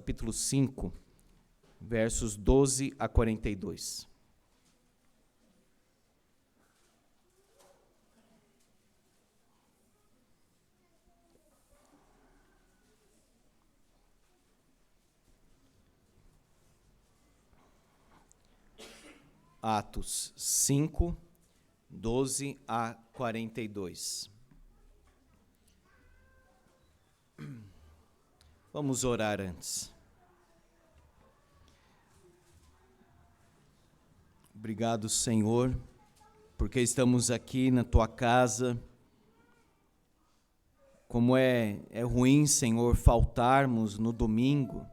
capítulo 5, versos 12 a 42. Atos 5, 12 a 42. Vamos orar antes. Obrigado, Senhor, porque estamos aqui na Tua casa. Como é ruim, Senhor, faltarmos no domingo,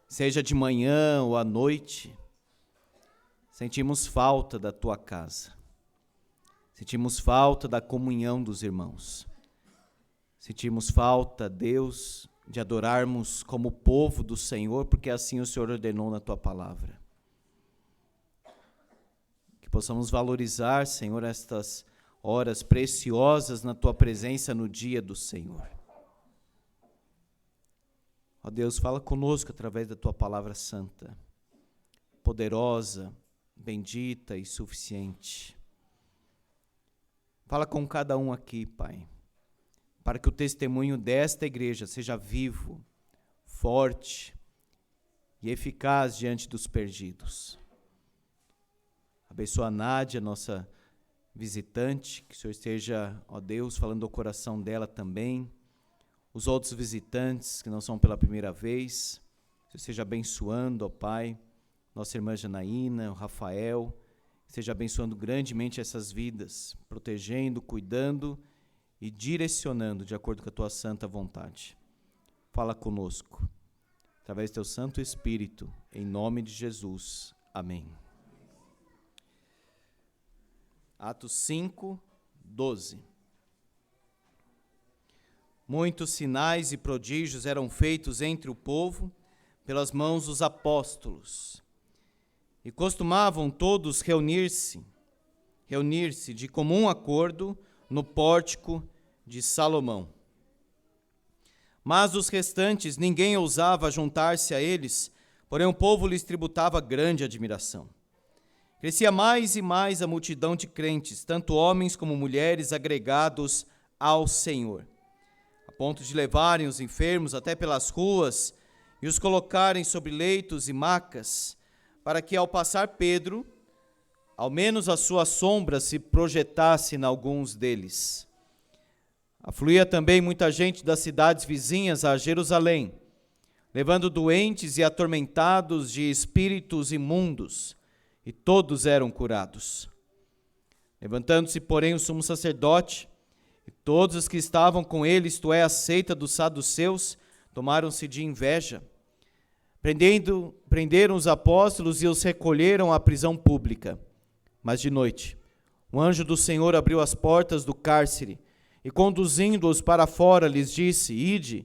seja de manhã ou à noite. Sentimos falta da Tua casa, sentimos falta da comunhão dos irmãos, sentimos falta, Deus, de adorarmos como povo do Senhor, porque assim o Senhor ordenou na Tua palavra. Que possamos valorizar, Senhor, estas horas preciosas na Tua presença no dia do Senhor. Ó Deus, fala conosco através da Tua palavra santa, poderosa, bendita e suficiente. Fala com cada um aqui, Pai, para que o testemunho desta igreja seja vivo, forte e eficaz diante dos perdidos. Abençoa a Nádia, nossa visitante, que o Senhor esteja, ó Deus, falando ao coração dela também. Os outros visitantes que não são pela primeira vez, que o Senhor esteja abençoando, ó Pai, nossa irmã Janaína, o Rafael, esteja abençoando grandemente essas vidas, protegendo, cuidando e direcionando de acordo com a Tua santa vontade. Fala conosco, através do Teu Santo Espírito, em nome de Jesus. Amém. Atos 5, 12. Muitos sinais e prodígios eram feitos entre o povo pelas mãos dos apóstolos. E costumavam todos reunir-se de comum acordo no pórtico de Salomão. Mas os restantes, ninguém ousava juntar-se a eles, porém o povo lhes tributava grande admiração. Crescia mais e mais a multidão de crentes, tanto homens como mulheres agregados ao Senhor, a ponto de levarem os enfermos até pelas ruas e os colocarem sobre leitos e macas, para que, ao passar Pedro, ao menos a sua sombra se projetasse em alguns deles. Afluía também muita gente das cidades vizinhas a Jerusalém, levando doentes e atormentados de espíritos imundos, e todos eram curados. Levantando-se, porém, o sumo sacerdote, e todos os que estavam com ele, isto é, a seita dos saduceus, tomaram-se de inveja. Prenderam os apóstolos e os recolheram à prisão pública. Mas de noite, o anjo do Senhor abriu as portas do cárcere e, conduzindo-os para fora, lhes disse: Ide,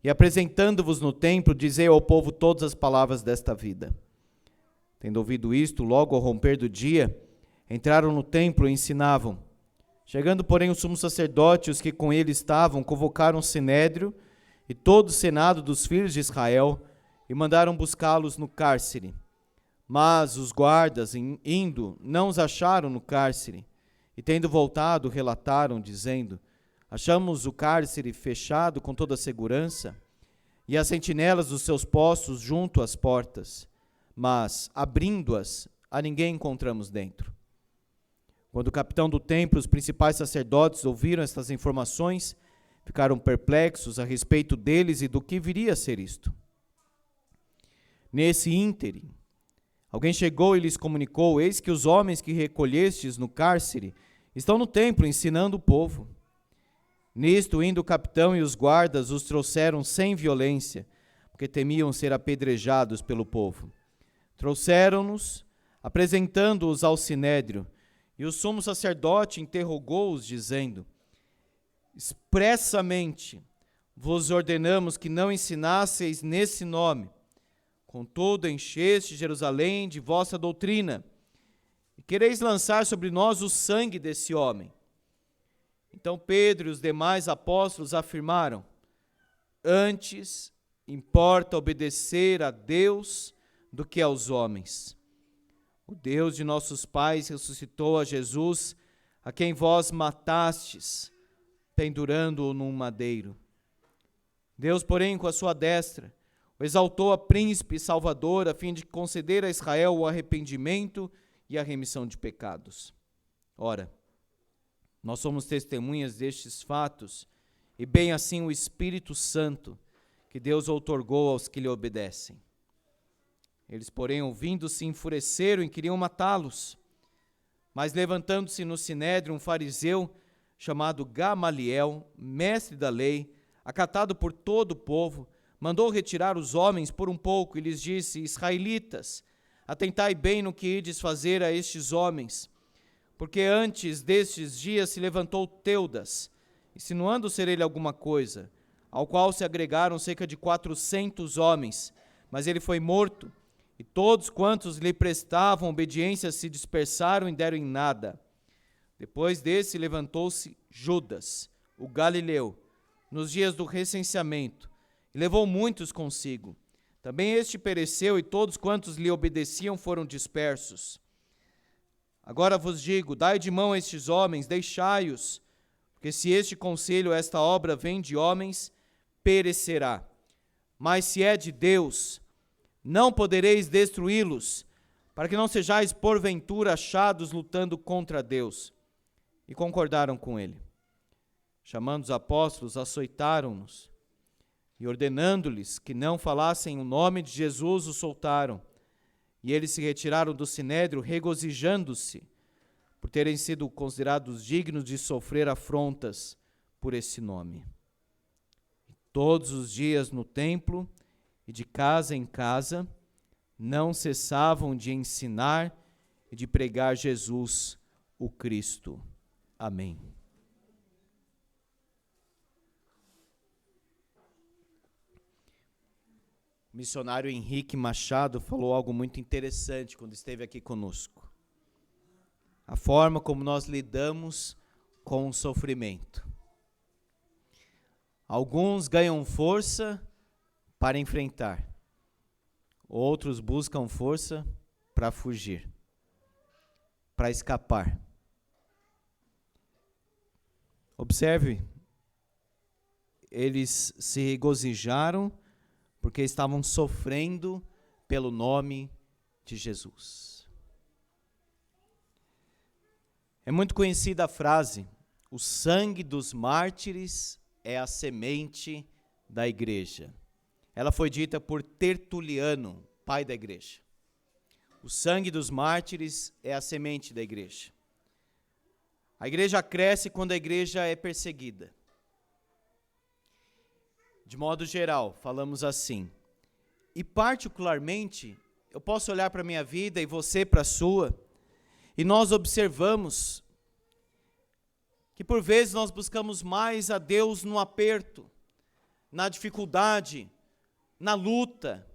e apresentando-vos no templo, dizei ao povo todas as palavras desta vida. Tendo ouvido isto, logo ao romper do dia, entraram no templo e ensinavam. Chegando, porém, o sumo sacerdote e os que com ele estavam, convocaram o sinédrio e todo o senado dos filhos de Israel, e mandaram buscá-los no cárcere. Mas os guardas, indo, não os acharam no cárcere, e tendo voltado, relataram, dizendo: Achamos o cárcere fechado com toda a segurança, e as sentinelas dos seus postos junto às portas, mas, abrindo-as, a ninguém encontramos dentro. Quando o capitão do templo e os principais sacerdotes ouviram estas informações, ficaram perplexos a respeito deles e do que viria a ser isto. Nesse ínterim, alguém chegou e lhes comunicou: Eis que os homens que recolhestes no cárcere estão no templo ensinando o povo. Nisto, indo o capitão e os guardas, os trouxeram sem violência, porque temiam ser apedrejados pelo povo. Trouxeram-nos, apresentando-os ao sinédrio, e o sumo sacerdote interrogou-os, dizendo: Expressamente vos ordenamos que não ensinasseis nesse nome. Contudo, encheste Jerusalém de vossa doutrina, e quereis lançar sobre nós o sangue desse homem. Então Pedro e os demais apóstolos afirmaram: Antes importa obedecer a Deus do que aos homens. O Deus de nossos pais ressuscitou a Jesus, a quem vós matastes, pendurando-o num madeiro. Deus, porém, com a sua destra, o exaltou a príncipe e salvador, a fim de conceder a Israel o arrependimento e a remissão de pecados. Ora, nós somos testemunhas destes fatos, e bem assim o Espírito Santo, que Deus outorgou aos que lhe obedecem. Eles, porém, ouvindo, se enfureceram e queriam matá-los. Mas levantando-se no sinédrio um fariseu, chamado Gamaliel, mestre da lei, acatado por todo o povo, mandou retirar os homens por um pouco e lhes disse: Israelitas, atentai bem no que ides fazer a estes homens, porque antes destes dias se levantou Teudas, insinuando ser ele alguma coisa, ao qual se agregaram cerca de 400 homens, mas ele foi morto, e todos quantos lhe prestavam obediência se dispersaram e deram em nada. Depois desse levantou-se Judas, o Galileu, nos dias do recenseamento, e levou muitos consigo. Também este pereceu, e todos quantos lhe obedeciam foram dispersos. Agora vos digo, dai de mão a estes homens, deixai-os, porque se este conselho, esta obra vem de homens, perecerá. Mas se é de Deus, não podereis destruí-los, para que não sejais porventura achados lutando contra Deus. E concordaram com ele. Chamando os apóstolos, açoitaram-nos, e ordenando-lhes que não falassem o nome de Jesus, os soltaram. E eles se retiraram do sinédrio, regozijando-se, por terem sido considerados dignos de sofrer afrontas por esse nome. E todos os dias no templo, e de casa em casa, não cessavam de ensinar e de pregar Jesus, o Cristo. Amém. O missionário Henrique Machado falou algo muito interessante quando esteve aqui conosco. A forma como nós lidamos com o sofrimento. Alguns ganham força para enfrentar. Outros buscam força para fugir, para escapar. Observe, eles se regozijaram porque estavam sofrendo pelo nome de Jesus. É muito conhecida a frase: o sangue dos mártires é a semente da igreja. Ela foi dita por Tertuliano, pai da igreja. O sangue dos mártires é a semente da igreja. A igreja cresce quando a igreja é perseguida. De modo geral, falamos assim. E particularmente, eu posso olhar para a minha vida e você para a sua, e nós observamos que por vezes nós buscamos mais a Deus no aperto, na dificuldade, na luta,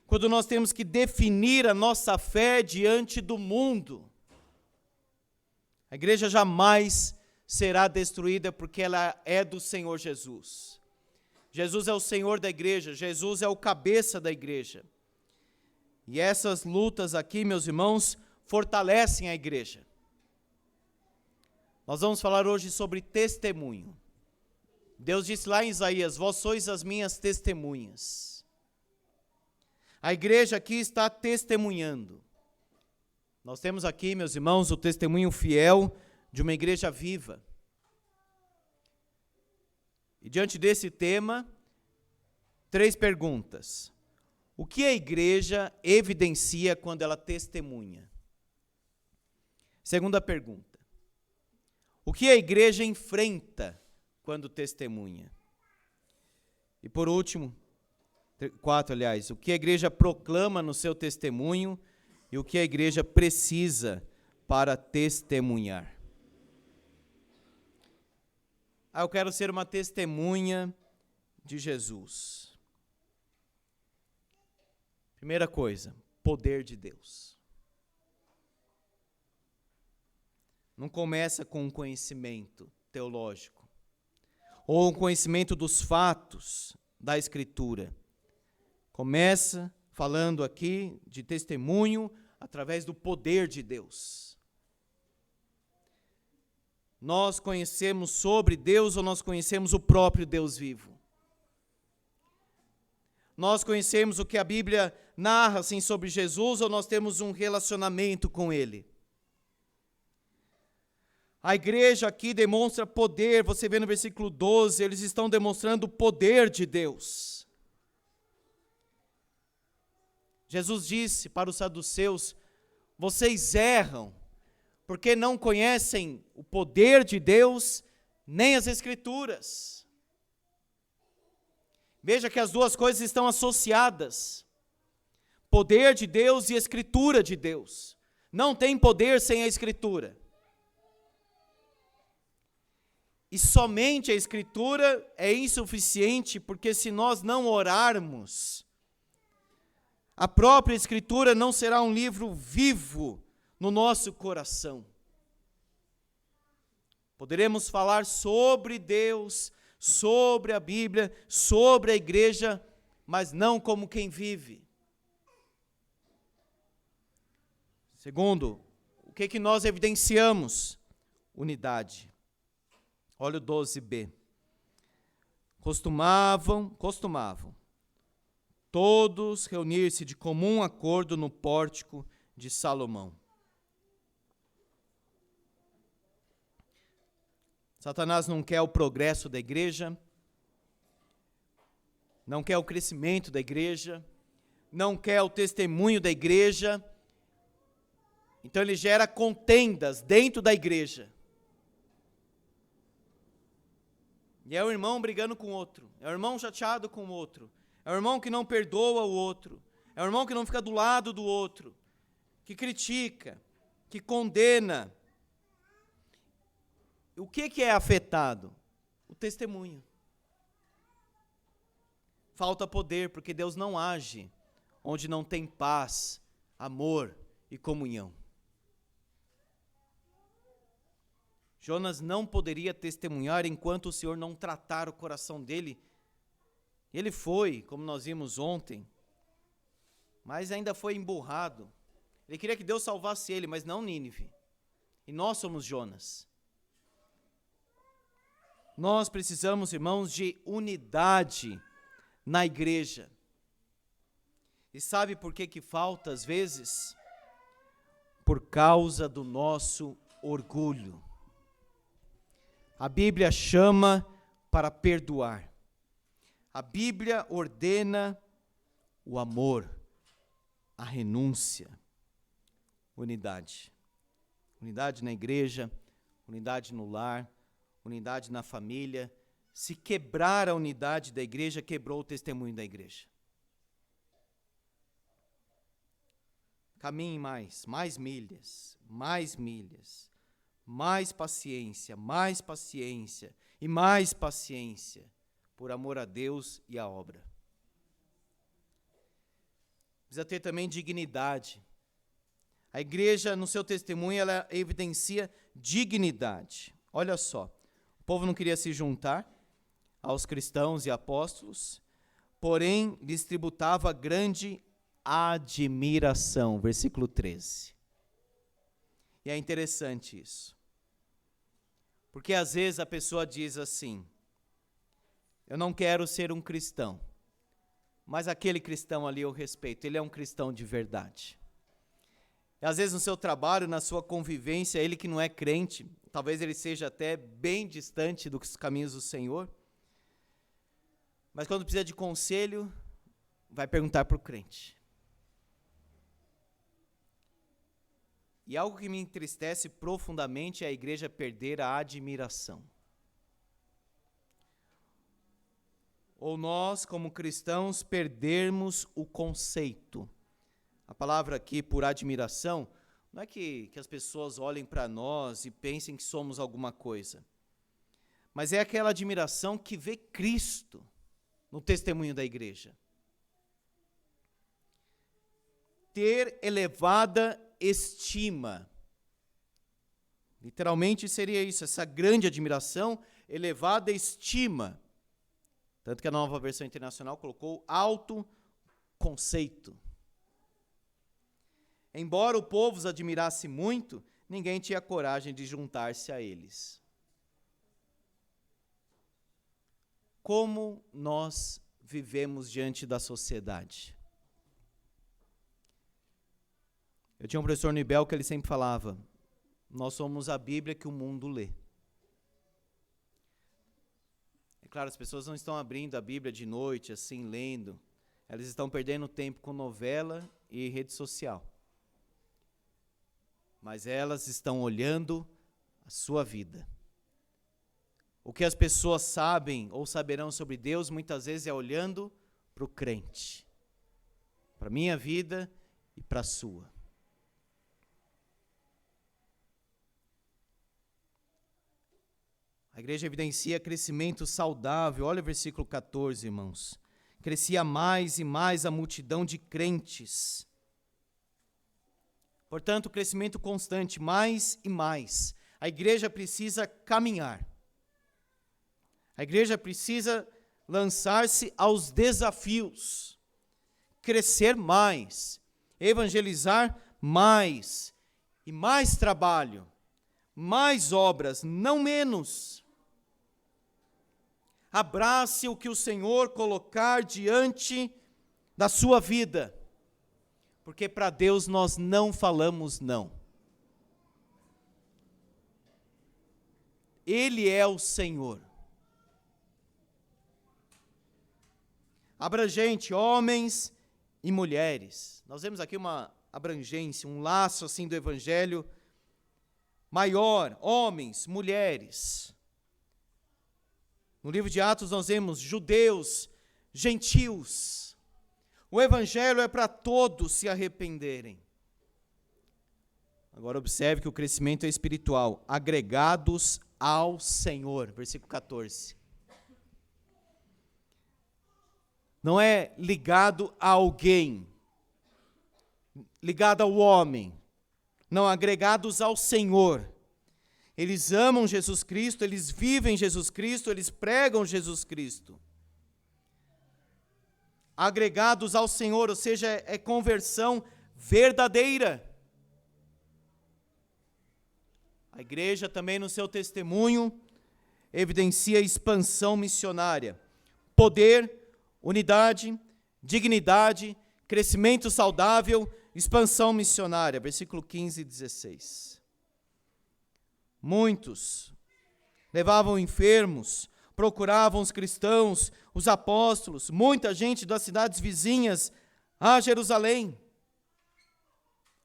quando nós temos que definir a nossa fé diante do mundo. A igreja jamais será destruída porque ela é do Senhor Jesus. Jesus é o Senhor da igreja, Jesus é o cabeça da igreja. E essas lutas aqui, meus irmãos, fortalecem a igreja. Nós vamos falar hoje sobre testemunho. Deus disse lá em Isaías: vós sois as minhas testemunhas. A igreja aqui está testemunhando. Nós temos aqui, meus irmãos, o testemunho fiel de uma igreja viva. E diante desse tema, 3 perguntas. O que a igreja evidencia quando ela testemunha? Segunda pergunta. O que a igreja enfrenta quando testemunha? E por último, 4, aliás, o que a igreja proclama no seu testemunho e o que a igreja precisa para testemunhar? Eu quero ser uma testemunha de Jesus. Primeira coisa, poder de Deus. Não começa com um conhecimento teológico ou um conhecimento dos fatos da Escritura. Começa falando aqui de testemunho através do poder de Deus. Nós conhecemos sobre Deus ou nós conhecemos o próprio Deus vivo? Nós conhecemos o que a Bíblia narra assim, sobre Jesus ou nós temos um relacionamento com Ele? A igreja aqui demonstra poder, você vê no versículo 12, eles estão demonstrando o poder de Deus. Jesus disse para os saduceus: vocês erram, porque não conhecem o poder de Deus, nem as Escrituras. Veja que as duas coisas estão associadas. Poder de Deus e Escritura de Deus. Não tem poder sem a Escritura. E somente a Escritura é insuficiente, porque se nós não orarmos, a própria Escritura não será um livro vivo no nosso coração. Poderemos falar sobre Deus, sobre a Bíblia, sobre a igreja, mas não como quem vive. Segundo, o que nós evidenciamos? Unidade. Olha o 12b. Costumavam todos reunir-se de comum acordo no pórtico de Salomão. Satanás não quer o progresso da igreja, não quer o crescimento da igreja, não quer o testemunho da igreja, então ele gera contendas dentro da igreja. E é o irmão brigando com o outro, é o irmão chateado com o outro, é o irmão que não perdoa o outro, é o irmão que não fica do lado do outro, que critica, que condena. O que é afetado? O testemunho. Falta poder, porque Deus não age onde não tem paz, amor e comunhão. Jonas não poderia testemunhar enquanto o Senhor não tratar o coração dele. Ele foi, como nós vimos ontem, mas ainda foi emburrado. Ele queria que Deus salvasse ele, mas não Nínive. E nós somos Jonas. Nós precisamos, irmãos, de unidade na igreja. E sabe por que falta às vezes? Por causa do nosso orgulho. A Bíblia chama para perdoar. A Bíblia ordena o amor, a renúncia, unidade. Unidade na igreja, unidade no lar, unidade na família. Se quebrar a unidade da igreja, quebrou o testemunho da igreja. Caminhe mais milhas, mais paciência e mais paciência, por amor a Deus e à obra. Precisa ter também dignidade. A igreja, no seu testemunho, ela evidencia dignidade. Olha só, o povo não queria se juntar aos cristãos e apóstolos, porém lhes tributava grande admiração. Versículo 13. E é interessante isso. Porque às vezes a pessoa diz assim: eu não quero ser um cristão, mas aquele cristão ali eu respeito, ele é um cristão de verdade. E às vezes no seu trabalho, na sua convivência, ele que não é crente, talvez ele seja até bem distante dos caminhos do Senhor, mas quando precisa de conselho, vai perguntar para o crente. E algo que me entristece profundamente é a igreja perder a admiração. Ou nós, como cristãos, perdermos o conceito. A palavra aqui, por admiração, não é que as pessoas olhem para nós e pensem que somos alguma coisa, mas é aquela admiração que vê Cristo no testemunho da igreja. Ter elevada estima. Literalmente seria isso, essa grande admiração, elevada estima. Tanto que a Nova Versão Internacional colocou alto conceito. Embora o povo os admirasse muito, ninguém tinha coragem de juntar-se a eles. Como nós vivemos diante da sociedade? Eu tinha um professor no IBEL que ele sempre falava, nós somos a Bíblia que o mundo lê. É claro, as pessoas não estão abrindo a Bíblia de noite, assim, lendo. Elas estão perdendo tempo com novela e rede social. Mas elas estão olhando a sua vida. O que as pessoas sabem ou saberão sobre Deus, muitas vezes é olhando para o crente. Para a minha vida e para a sua. A igreja evidencia crescimento saudável. Olha o versículo 14, irmãos. Crescia mais e mais a multidão de crentes. Portanto, crescimento constante, mais e mais. A igreja precisa caminhar. A igreja precisa lançar-se aos desafios. Crescer mais. Evangelizar mais. E mais trabalho. Mais obras, não menos. Abrace o que o Senhor colocar diante da sua vida. Porque para Deus nós não falamos não. Ele é o Senhor. Abrangente, homens e mulheres. Nós vemos aqui uma abrangência, um laço assim do Evangelho maior, homens, mulheres. No livro de Atos nós vemos judeus, gentios. O Evangelho é para todos se arrependerem. Agora observe que o crescimento é espiritual, agregados ao Senhor, versículo 14. Não é ligado a alguém, ligado ao homem, não, agregados ao Senhor. Eles amam Jesus Cristo, eles vivem Jesus Cristo, eles pregam Jesus Cristo. Agregados ao Senhor, ou seja, é conversão verdadeira. A igreja também no seu testemunho evidencia expansão missionária, poder, unidade, dignidade, crescimento saudável, expansão missionária, versículo 15 e 16. Muitos levavam enfermos, procuravam os cristãos, os apóstolos, muita gente das cidades vizinhas a Jerusalém.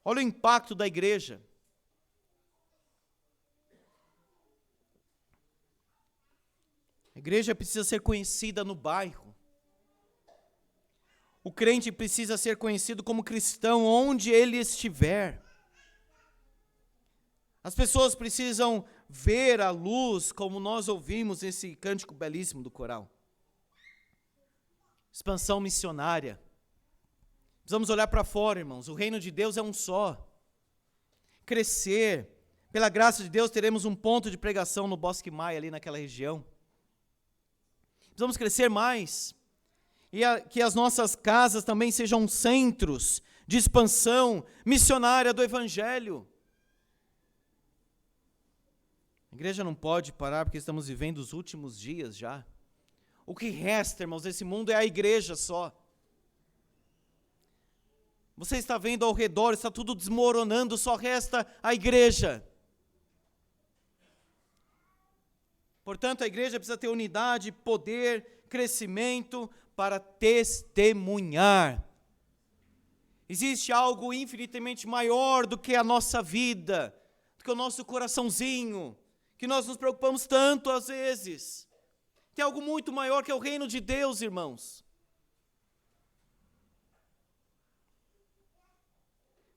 Olha o impacto da igreja. A igreja precisa ser conhecida no bairro. O crente precisa ser conhecido como cristão onde ele estiver. As pessoas precisam ver a luz, como nós ouvimos esse cântico belíssimo do coral. Expansão missionária. Precisamos olhar para fora, irmãos. O reino de Deus é um só. Crescer. Pela graça de Deus, teremos um ponto de pregação no Bosque Maia, ali naquela região. Precisamos crescer mais. E que as nossas casas também sejam centros de expansão missionária do Evangelho. A igreja não pode parar porque estamos vivendo os últimos dias já. O que resta, irmãos, desse mundo é a igreja só. Você está vendo ao redor, está tudo desmoronando, só resta a igreja. Portanto, a igreja precisa ter unidade, poder, crescimento para testemunhar. Existe algo infinitamente maior do que a nossa vida, do que o nosso coraçãozinho, que nós nos preocupamos tanto às vezes. Tem algo muito maior que é o reino de Deus, irmãos.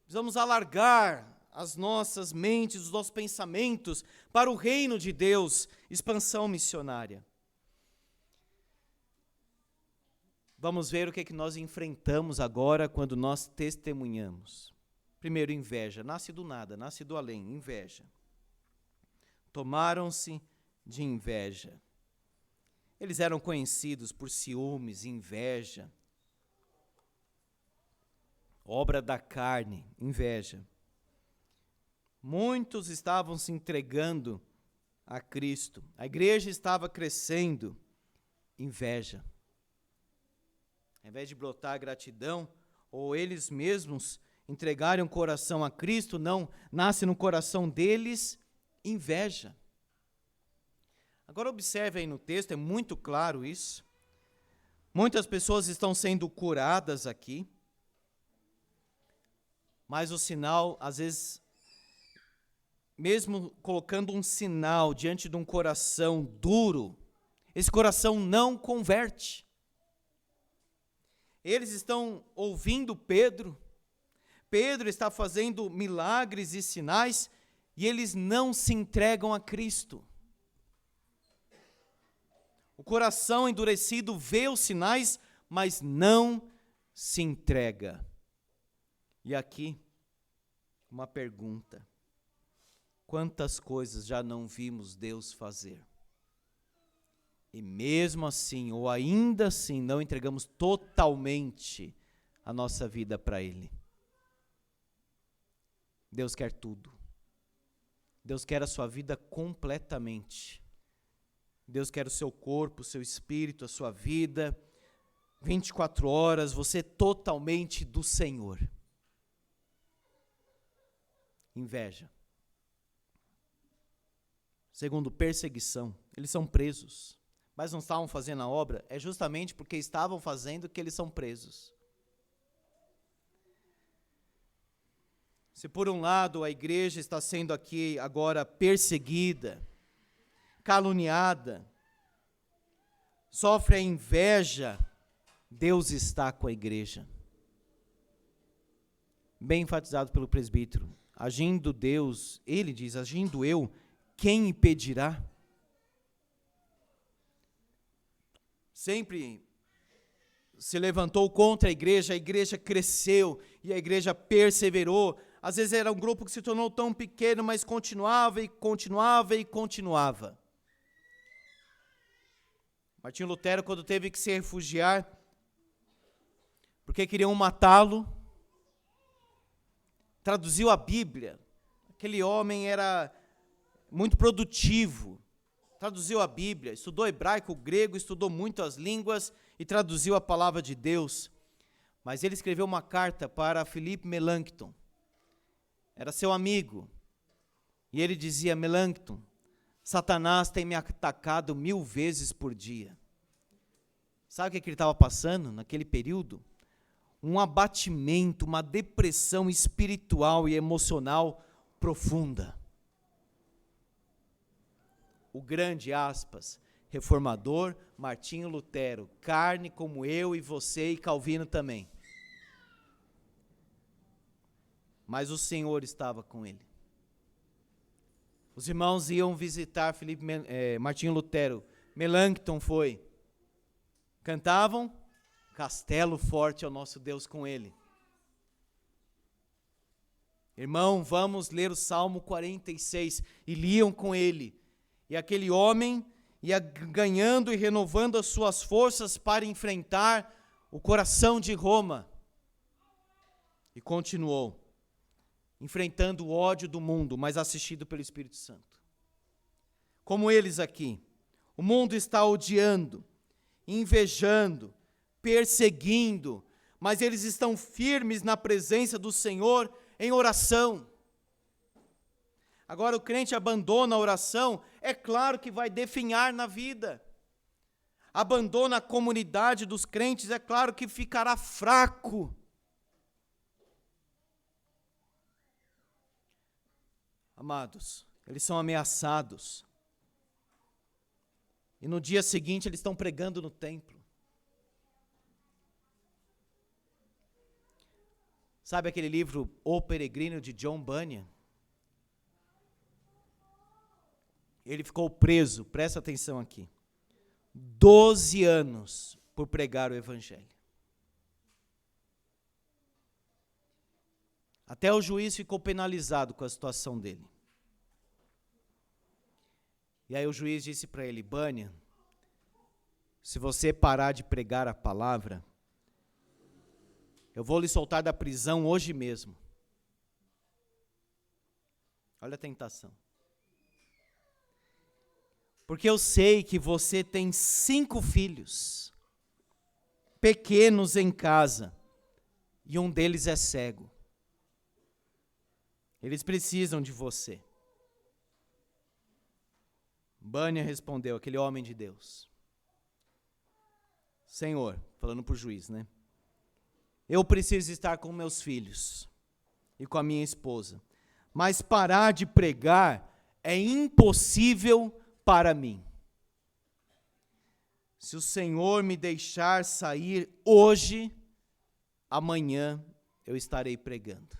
Precisamos alargar as nossas mentes, os nossos pensamentos para o reino de Deus, expansão missionária. Vamos ver o que nós enfrentamos agora quando nós testemunhamos. Primeiro, inveja. Nasce do nada, nasce do além, inveja. Tomaram-se de inveja. Eles eram conhecidos por ciúmes, inveja. Obra da carne, inveja. Muitos estavam se entregando a Cristo. A igreja estava crescendo. Inveja. Ao invés de brotar gratidão, ou eles mesmos entregarem o coração a Cristo, não, nasce no coração deles inveja. Agora observe aí no texto, é muito claro isso. Muitas pessoas estão sendo curadas aqui, mas o sinal, às vezes, mesmo colocando um sinal diante de um coração duro, esse coração não converte. Eles estão ouvindo Pedro, Pedro está fazendo milagres e sinais, e eles não se entregam a Cristo. O coração endurecido vê os sinais, mas não se entrega. E aqui, uma pergunta. Quantas coisas já não vimos Deus fazer? E mesmo assim, ou ainda assim, não entregamos totalmente a nossa vida para Ele. Deus quer tudo. Deus quer a sua vida completamente. Deus quer o seu corpo, o seu espírito, a sua vida, 24 horas, você totalmente do Senhor. Inveja. Segundo, perseguição. Eles são presos, mas não estavam fazendo a obra, é justamente porque estavam fazendo que eles são presos. Se por um lado a igreja está sendo aqui agora perseguida, caluniada, sofre a inveja, Deus está com a igreja. Bem enfatizado pelo presbítero, agindo Deus, ele diz, agindo eu, quem impedirá? Sempre se levantou contra a igreja cresceu e a igreja perseverou. Às vezes era um grupo que se tornou tão pequeno, mas continuava e continuava e continuava. Martinho Lutero, quando teve que se refugiar, porque queriam matá-lo, traduziu a Bíblia. Aquele homem era muito produtivo, traduziu a Bíblia, estudou hebraico, grego, estudou muito as línguas e traduziu a palavra de Deus. Mas ele escreveu uma carta para Philippe Melanchthon, era seu amigo, e ele dizia: Melanchthon, Satanás tem me atacado 1000 vezes por dia. Sabe o que ele estava passando naquele período? Um abatimento, uma depressão espiritual e emocional profunda. O grande, aspas, reformador Martinho Lutero, carne como eu e você e Calvino também. Mas o Senhor estava com ele. Os irmãos iam visitar Martinho Lutero. Melanchthon foi. Cantavam, castelo forte é o nosso Deus com ele. Irmão, vamos ler o Salmo 46. E liam com ele. E aquele homem ia ganhando e renovando as suas forças para enfrentar o coração de Roma. E continuou, enfrentando o ódio do mundo, mas assistido pelo Espírito Santo. Como eles aqui, o mundo está odiando, invejando, perseguindo, mas eles estão firmes na presença do Senhor em oração. Agora o crente abandona a oração, é claro que vai definhar na vida. Abandona a comunidade dos crentes, é claro que ficará fraco. Amados, eles são ameaçados. E no dia seguinte eles estão pregando no templo. Sabe aquele livro O Peregrino, de John Bunyan? Ele ficou preso, presta atenção aqui, 12 anos por pregar o Evangelho. Até o juiz ficou penalizado com a situação dele. E aí o juiz disse para ele: Bunyan, se você parar de pregar a palavra, eu vou lhe soltar da prisão hoje mesmo. Olha a tentação. Porque eu sei que você tem 5 filhos, pequenos em casa, e um deles é cego. Eles precisam de você. Bânia respondeu, aquele homem de Deus: Senhor, falando para o juiz, né? Eu preciso estar com meus filhos e com a minha esposa, mas parar de pregar é impossível para mim. Se o Senhor me deixar sair hoje, amanhã eu estarei pregando.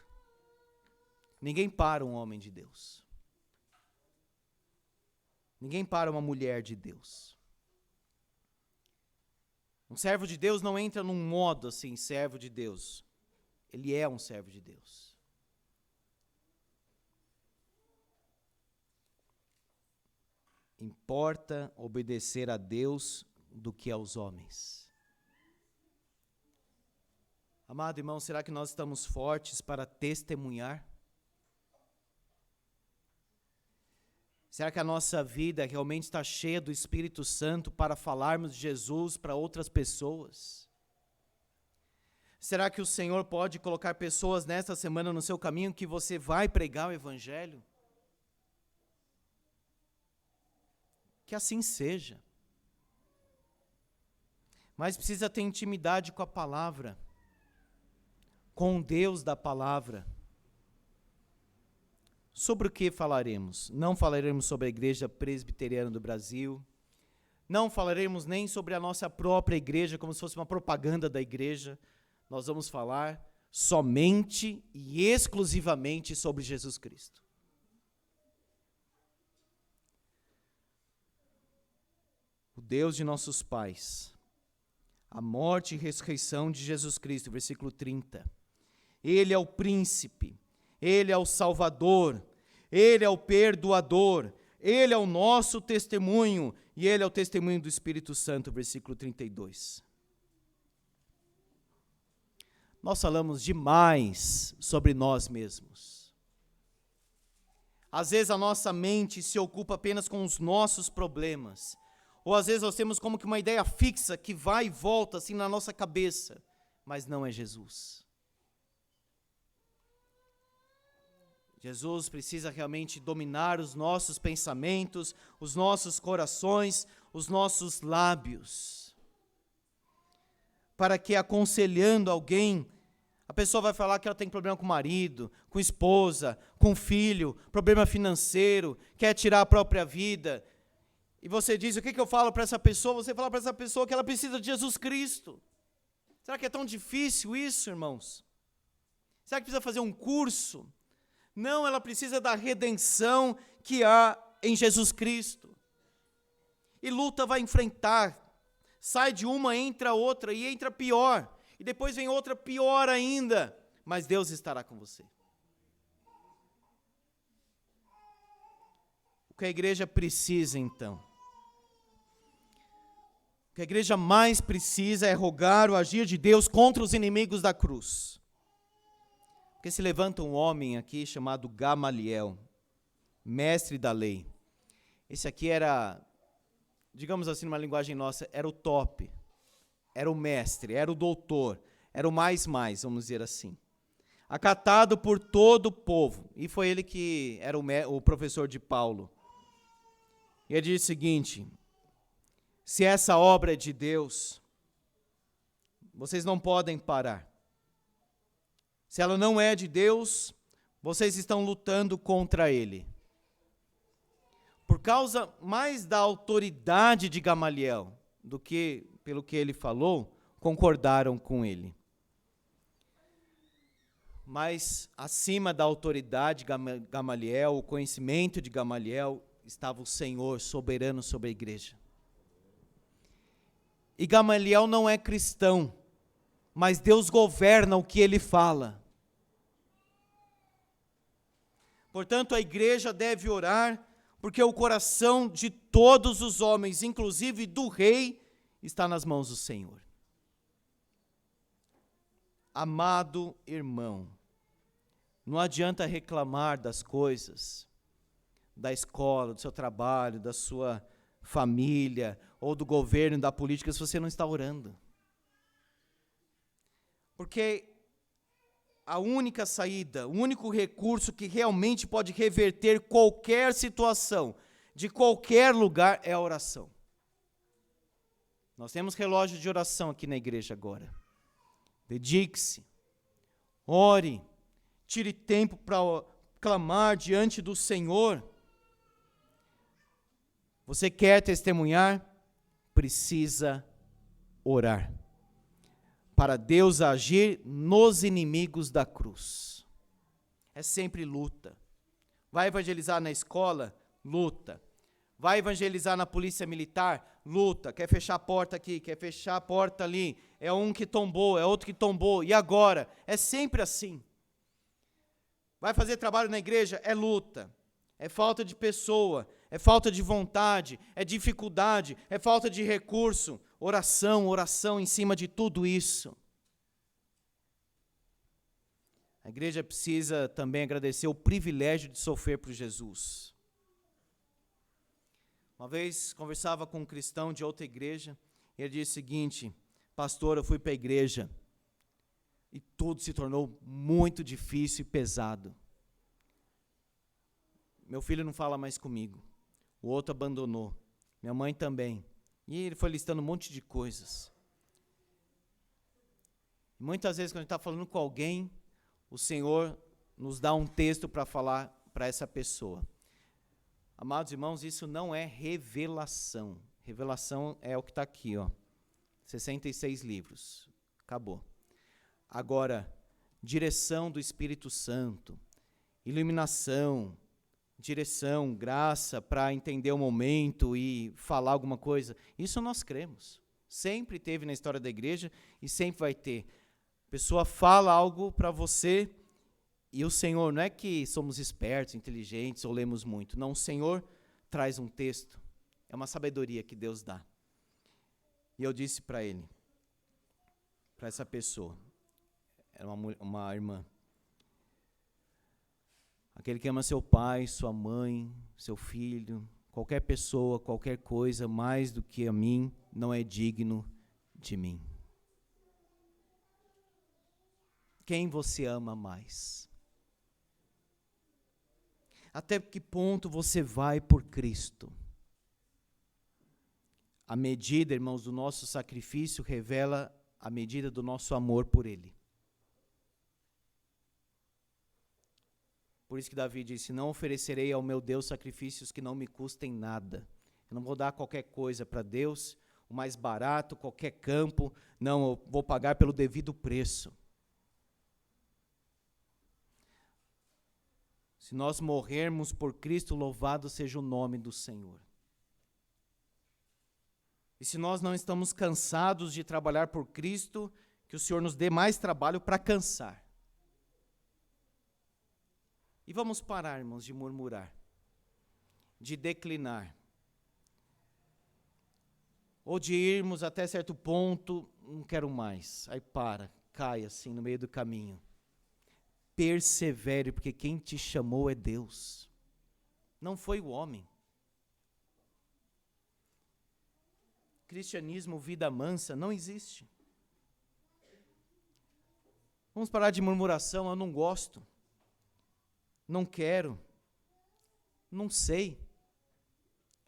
Ninguém para um homem de Deus. Ninguém para uma mulher de Deus. Um servo de Deus não entra num modo assim, servo de Deus. Ele é um servo de Deus. Importa obedecer a Deus do que aos homens. Amado irmão, será que nós estamos fortes para testemunhar? Será que a nossa vida realmente está cheia do Espírito Santo para falarmos de Jesus para outras pessoas? Será que o Senhor pode colocar pessoas nesta semana no seu caminho que você vai pregar o Evangelho? Que assim seja. Mas precisa ter intimidade com a palavra, com Deus da palavra. Sobre o que falaremos? Não falaremos sobre a Igreja Presbiteriana do Brasil, não falaremos nem sobre a nossa própria igreja, como se fosse uma propaganda da igreja. Nós vamos falar somente e exclusivamente sobre Jesus Cristo. O Deus de nossos pais, a morte e ressurreição de Jesus Cristo, versículo 30. Ele é o príncipe, Ele é o Salvador, Ele é o perdoador, Ele é o nosso testemunho, e Ele é o testemunho do Espírito Santo, versículo 32. Nós falamos demais sobre nós mesmos. Às vezes a nossa mente se ocupa apenas com os nossos problemas, ou às vezes nós temos como que uma ideia fixa que vai e volta assim na nossa cabeça, mas não é Jesus. Jesus precisa realmente dominar os nossos pensamentos, os nossos corações, os nossos lábios, para que aconselhando alguém, a pessoa vai falar que ela tem problema com o marido, com a esposa, com o filho, problema financeiro, quer tirar a própria vida, e você diz, o que eu falo para essa pessoa? Você fala para essa pessoa que ela precisa de Jesus Cristo. Será que é tão difícil isso, irmãos? Será que precisa fazer um curso? Não, ela precisa da redenção que há em Jesus Cristo. E luta, vai enfrentar. Sai de uma, entra outra, e entra pior. E depois vem outra pior ainda. Mas Deus estará com você. O que a igreja precisa, então? O que a igreja mais precisa é rogar o agir de Deus contra os inimigos da cruz. Porque se levanta um homem aqui chamado Gamaliel, mestre da lei. Esse aqui era, digamos assim, numa linguagem nossa, era o top, era o mestre, era o doutor, era o mais, vamos dizer assim. Acatado por todo o povo, e foi ele que era o professor de Paulo. E ele diz o seguinte, se essa obra é de Deus, vocês não podem parar. Se ela não é de Deus, vocês estão lutando contra Ele. Por causa mais da autoridade de Gamaliel do que pelo que ele falou, concordaram com ele. Mas acima da autoridade de Gamaliel, o conhecimento de Gamaliel, estava o Senhor soberano sobre a igreja. E Gamaliel não é cristão, mas Deus governa o que ele fala. Portanto, a igreja deve orar, porque o coração de todos os homens, inclusive do rei, está nas mãos do Senhor. Amado irmão, não adianta reclamar das coisas, da escola, do seu trabalho, da sua família, ou do governo, da política, se você não está orando. Porque a única saída, o único recurso que realmente pode reverter qualquer situação, de qualquer lugar, é a oração. Nós temos relógio de oração aqui na igreja agora. Dedique-se, ore, tire tempo para clamar diante do Senhor. Você quer testemunhar? Precisa orar. Para Deus agir nos inimigos da cruz. É sempre luta. Vai evangelizar na escola? Luta. Vai evangelizar na polícia militar? Luta. Quer fechar a porta aqui, quer fechar a porta ali. É um que tombou, é outro que tombou. E agora? É sempre assim. Vai fazer trabalho na igreja? É luta. É falta de pessoa, é falta de vontade, é dificuldade, é falta de recurso. Oração, oração em cima de tudo isso. A igreja precisa também agradecer o privilégio de sofrer por Jesus. Uma vez conversava com um cristão de outra igreja, e ele disse o seguinte: pastor, eu fui para a igreja, e tudo se tornou muito difícil e pesado. Meu filho não fala mais comigo, o outro abandonou, minha mãe também. E ele foi listando um monte de coisas. Muitas vezes, quando a gente está falando com alguém, o Senhor nos dá um texto para falar para essa pessoa. Amados irmãos, isso não é revelação. Revelação é o que está aqui, ó. 66 livros. Acabou. Agora, direção do Espírito Santo, iluminação, direção, graça para entender o momento e falar alguma coisa, isso nós cremos. Sempre teve na história da igreja e sempre vai ter. A pessoa fala algo para você e o Senhor, não é que somos espertos, inteligentes ou lemos muito, não, o Senhor traz um texto, é uma sabedoria que Deus dá. E eu disse para ele, para essa pessoa, era uma irmã, aquele que ama seu pai, sua mãe, seu filho, qualquer pessoa, qualquer coisa, mais do que a mim, não é digno de mim. Quem você ama mais? Até que ponto você vai por Cristo? A medida, irmãos, do nosso sacrifício revela a medida do nosso amor por Ele. Por isso que Davi disse, não oferecerei ao meu Deus sacrifícios que não me custem nada. Eu não vou dar qualquer coisa para Deus, o mais barato, qualquer campo. Não, eu vou pagar pelo devido preço. Se nós morrermos por Cristo, louvado seja o nome do Senhor. E se nós não estamos cansados de trabalhar por Cristo, que o Senhor nos dê mais trabalho para cansar. E vamos parar, irmãos, de murmurar, de declinar, ou de irmos até certo ponto, não quero mais, aí para, cai assim no meio do caminho. Persevere, porque quem te chamou é Deus, não foi o homem. Cristianismo, vida mansa, não existe. Vamos parar de murmuração, eu não gosto. Não quero, não sei,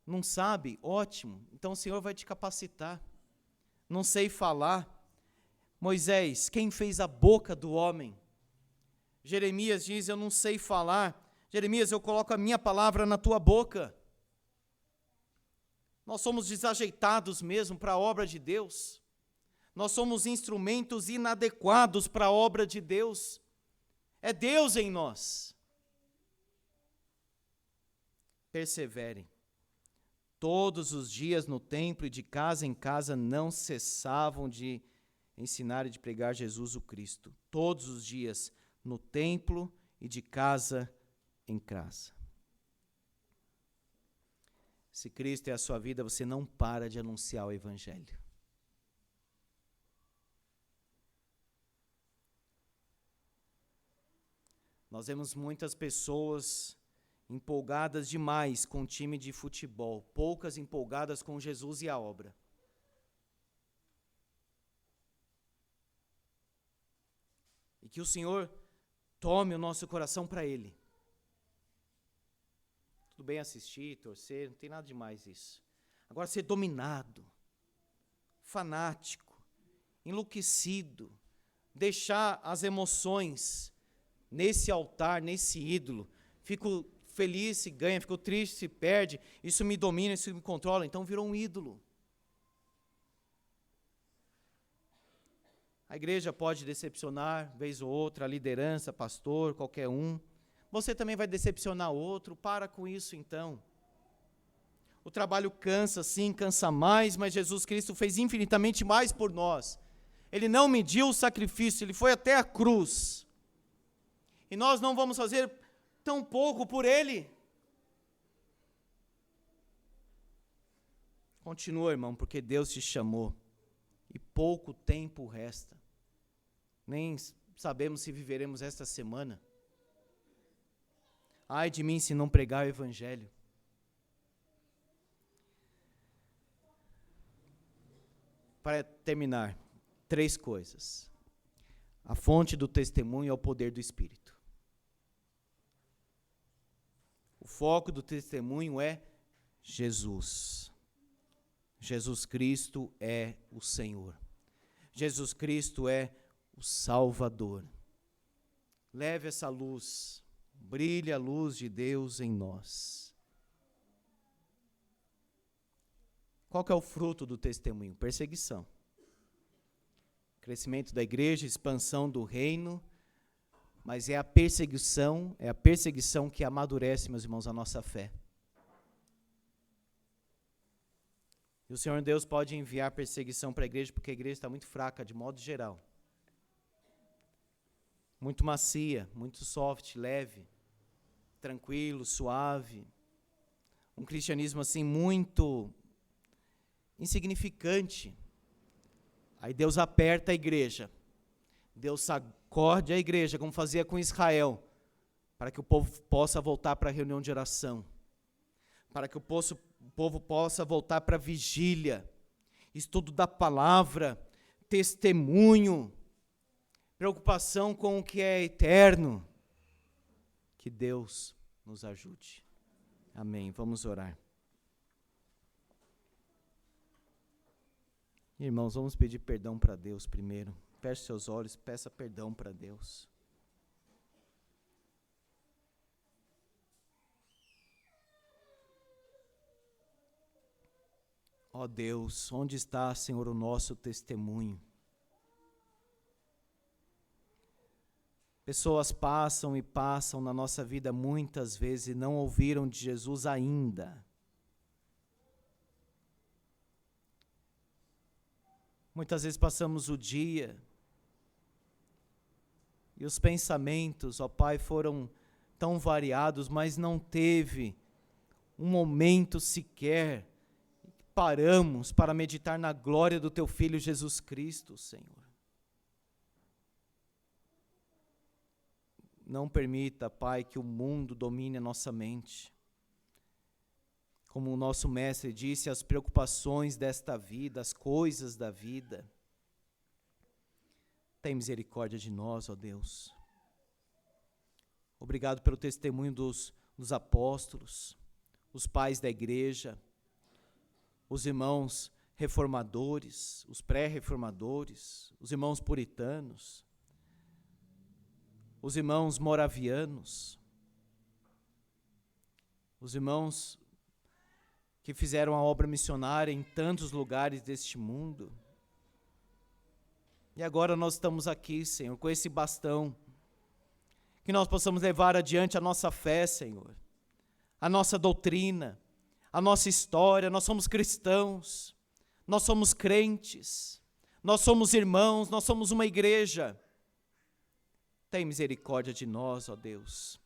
não sabe, ótimo, então o Senhor vai te capacitar. Não sei falar. Moisés, quem fez a boca do homem? Jeremias diz, eu não sei falar. Jeremias, eu coloco a minha palavra na tua boca. Nós somos desajeitados mesmo para a obra de Deus. Nós somos instrumentos inadequados para a obra de Deus. É Deus em nós. Persevere. Todos os dias no templo e de casa em casa não cessavam de ensinar e de pregar Jesus o Cristo. Todos os dias no templo e de casa em casa. Se Cristo é a sua vida, você não para de anunciar o Evangelho. Nós vemos muitas pessoas empolgadas demais com o time de futebol, poucas empolgadas com Jesus e a obra. E que o Senhor tome o nosso coração para Ele. Tudo bem assistir, torcer, não tem nada demais isso. Agora ser dominado, fanático, enlouquecido, deixar as emoções nesse altar, nesse ídolo. Fico feliz se ganha, fico triste se perde, isso me domina, isso me controla, então virou um ídolo. A igreja pode decepcionar, vez ou outra, a liderança, pastor, qualquer um. Você também vai decepcionar outro, para com isso então. O trabalho cansa, sim, cansa mais, mas Jesus Cristo fez infinitamente mais por nós. Ele não mediu o sacrifício, ele foi até a cruz. E nós não vamos fazer tão pouco por ele. Continua, irmão, porque Deus te chamou. E pouco tempo resta. Nem sabemos se viveremos esta semana. Ai de mim se não pregar o evangelho. Para terminar, 3 coisas. A fonte do testemunho é o poder do Espírito. O foco do testemunho é Jesus. Jesus Cristo é o Senhor. Jesus Cristo é o Salvador. Leve essa luz, brilhe a luz de Deus em nós. Qual que é o fruto do testemunho? Perseguição. Crescimento da igreja, expansão do reino, mas é a perseguição que amadurece, meus irmãos, a nossa fé. E o Senhor Deus pode enviar perseguição para a igreja, porque a igreja está muito fraca, de modo geral. Muito macia, muito soft, leve, tranquilo, suave. Um cristianismo assim muito insignificante. Aí Deus aperta a igreja. Deus sacode a igreja, como fazia com Israel, para que o povo possa voltar para a reunião de oração. Para que o povo possa voltar para a vigília, estudo da palavra, testemunho, preocupação com o que é eterno. Que Deus nos ajude. Amém. Vamos orar. Irmãos, vamos pedir perdão para Deus primeiro. Feche seus olhos, peça perdão para Deus. Ó Deus, onde está, Senhor, o nosso testemunho? Pessoas passam e passam na nossa vida muitas vezes e não ouviram de Jesus ainda. Muitas vezes passamos o dia e os pensamentos, ó Pai, foram tão variados, mas não teve um momento sequer que paramos para meditar na glória do Teu Filho Jesus Cristo, Senhor. Não permita, Pai, que o mundo domine a nossa mente. Como o nosso mestre disse, as preocupações desta vida, as coisas da vida. Tem misericórdia de nós, ó Deus. Obrigado pelo testemunho dos apóstolos, os pais da igreja, os irmãos reformadores, os pré-reformadores, os irmãos puritanos, os irmãos moravianos, os irmãos que fizeram a obra missionária em tantos lugares deste mundo. E agora nós estamos aqui, Senhor, com esse bastão, que nós possamos levar adiante a nossa fé, Senhor, a nossa doutrina, a nossa história. Nós somos cristãos, nós somos crentes, nós somos irmãos, nós somos uma igreja. Tem misericórdia de nós, ó Deus.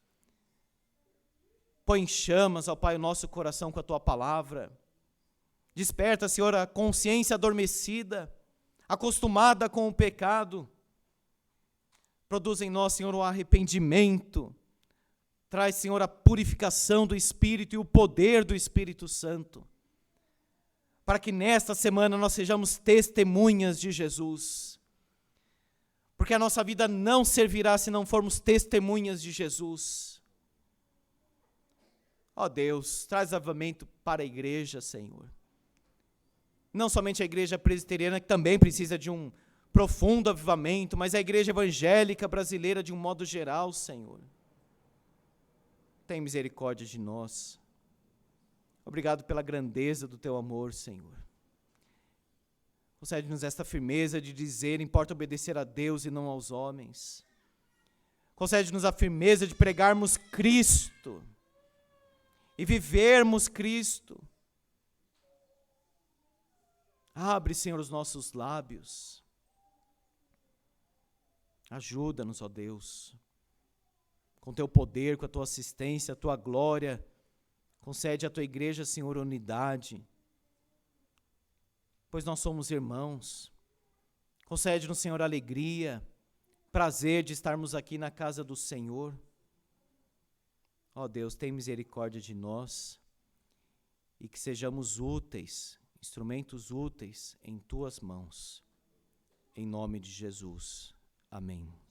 Põe em chamas, ó Pai, o nosso coração com a Tua palavra. Desperta, Senhor, a consciência adormecida, acostumada com o pecado. Produz em nós, Senhor, o arrependimento. Traz, Senhor, a purificação do Espírito e o poder do Espírito Santo. Para que nesta semana nós sejamos testemunhas de Jesus. Porque a nossa vida não servirá se não formos testemunhas de Jesus. Ó Deus, traz avivamento para a igreja, Senhor. Não somente a igreja presbiteriana, que também precisa de um profundo avivamento, mas a igreja evangélica brasileira de um modo geral, Senhor. Tem misericórdia de nós. Obrigado pela grandeza do teu amor, Senhor. Concede-nos esta firmeza de dizer, importa obedecer a Deus e não aos homens. Concede-nos a firmeza de pregarmos Cristo e vivermos Cristo. Abre, Senhor, os nossos lábios. Ajuda-nos, ó Deus. Com teu poder, com a tua assistência, a tua glória. Concede à tua igreja, Senhor, unidade. Pois nós somos irmãos. Concede-nos, Senhor, alegria, prazer de estarmos aqui na casa do Senhor. Ó Deus, tem misericórdia de nós e que sejamos úteis, instrumentos úteis em tuas mãos. Em nome de Jesus. Amém.